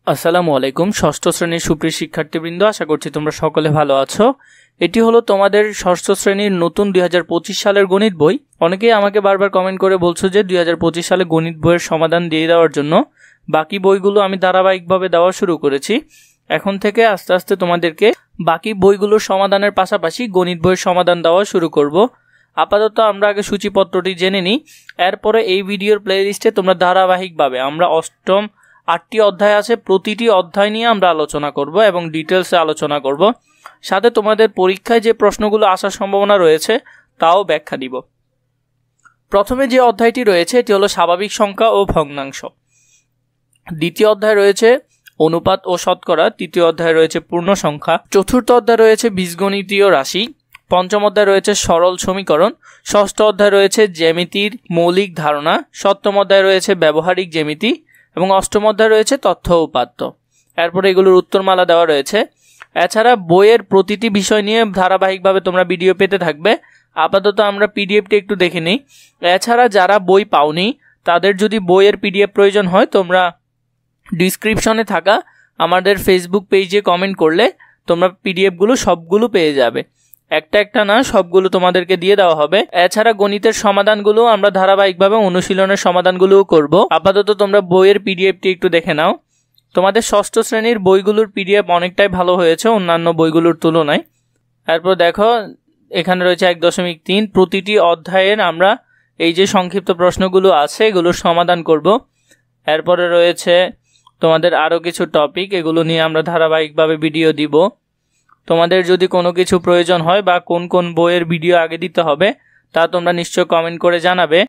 আসসালামু আলাইকুম। ষষ্ঠ শ্রেণীর সুপ্রিয় শিক্ষার্থীবৃন্দ, আশা করছি তোমরা সকলে ভালো আছো। এটি হলো তোমাদের ষষ্ঠ শ্রেণীর নতুন 2025 সালের গণিত বই। অনেকেই আমাকে বারবার কমেন্ট করে বলছো যে 2025 সালে গণিত বইয়ের সমাধান দিয়ে দেওয়ার জন্য। বাকি বইগুলো আমি ধারাবাহিকভাবে দেওয়া শুরু করেছি। এখন থেকে আস্তে আস্তে তোমাদেরকে বাকি বইগুলোর সমাধানের পাশাপাশি গণিত বইয়ের সমাধান দেওয়া শুরু করব। আপাতত আমরা আগে সূচিপত্রটি জেনে নিই, এরপরে এই ভিডিওর প্লেলিস্টে তোমরা ধারাবাহিকভাবে আমরা অষ্টম 8টি অধ্যায় আছে, প্রতিটি অধ্যায় নিয়ে আমরা আলোচনা করব এবং ডিটেলসে আলোচনা করব। সাথে তোমাদের পরীক্ষায় যে প্রশ্নগুলো আসার সম্ভাবনা রয়েছে তাও ব্যাখ্যা দিব। প্রথমে যে অধ্যায়টি রয়েছে এটি হলো স্বাভাবিক সংখ্যা ও ভগ্নাংশ। দ্বিতীয় অধ্যায় রয়েছে অনুপাত ও শতকরা। তৃতীয় অধ্যায় রয়েছে পূর্ণ সংখ্যা। চতুর্থ অধ্যায় রয়েছে বীজগণিতীয় রাশি। পঞ্চম অধ্যায় রয়েছে সরল সমীকরণ। ষষ্ঠ অধ্যায় রয়েছে জ্যামিতির মৌলিক ধারণা। সপ্তম অধ্যায় রয়েছে ব্যবহারিক জ্যামিতি এবং অষ্টম অধ্যায় রয়েছে তথ্য উপাত্ত। এরপরে এগুলোর উত্তরমালা দেওয়া রয়েছে। এছাড়া বইয়ের প্রতিটি বিষয় নিয়ে ধারাবাহিকভাবে তোমরা ভিডিও পেতে থাকবে। আপাতত আমরা পিডিএফটি একটু দেখে নিই। এছাড়া যারা বই পাওনি তাদের যদি বইয়ের পিডিএফ প্রয়োজন হয় তোমরা ডিসক্রিপশনে থাকা আমাদের ফেসবুক পেজে কমেন্ট করলে তোমরা পিডিএফগুলো সবগুলো পেয়ে যাবে। একটা একটা না, সবগুলো তোমাদেরকে দিয়ে দেওয়া হবে। এছাড়া গণিতের সমাধানগুলো আমরা ধারাবাহিকভাবে অনুশীলনের সমাধানগুলোও করব। আপাতত তোমরা বইয়ের পিডিএফটি একটু দেখে নাও। তোমাদের ষষ্ঠ শ্রেণীর বইগুলোর পিডিএফ অনেকটাই ভালো হয়েছে অন্যান্য বইগুলোর তুলনায়। এরপর দেখো এখানে রয়েছে 1.3। প্রতিটি অধ্যায়ের আমরা এই যে সংক্ষিপ্ত প্রশ্নগুলো আছে এগুলোর সমাধান করব। এরপরে রয়েছে তোমাদের আরও কিছু টপিক, এগুলো নিয়ে আমরা ধারাবাহিকভাবে ভিডিও দিব। তোমাদের যদি কোনো কিছু প্রয়োজন হয় বা কোন কোন বইয়ের ভিডিও আগে দিতে হবে তা তোমরা নিশ্চয় কমেন্ট করে জানাবে।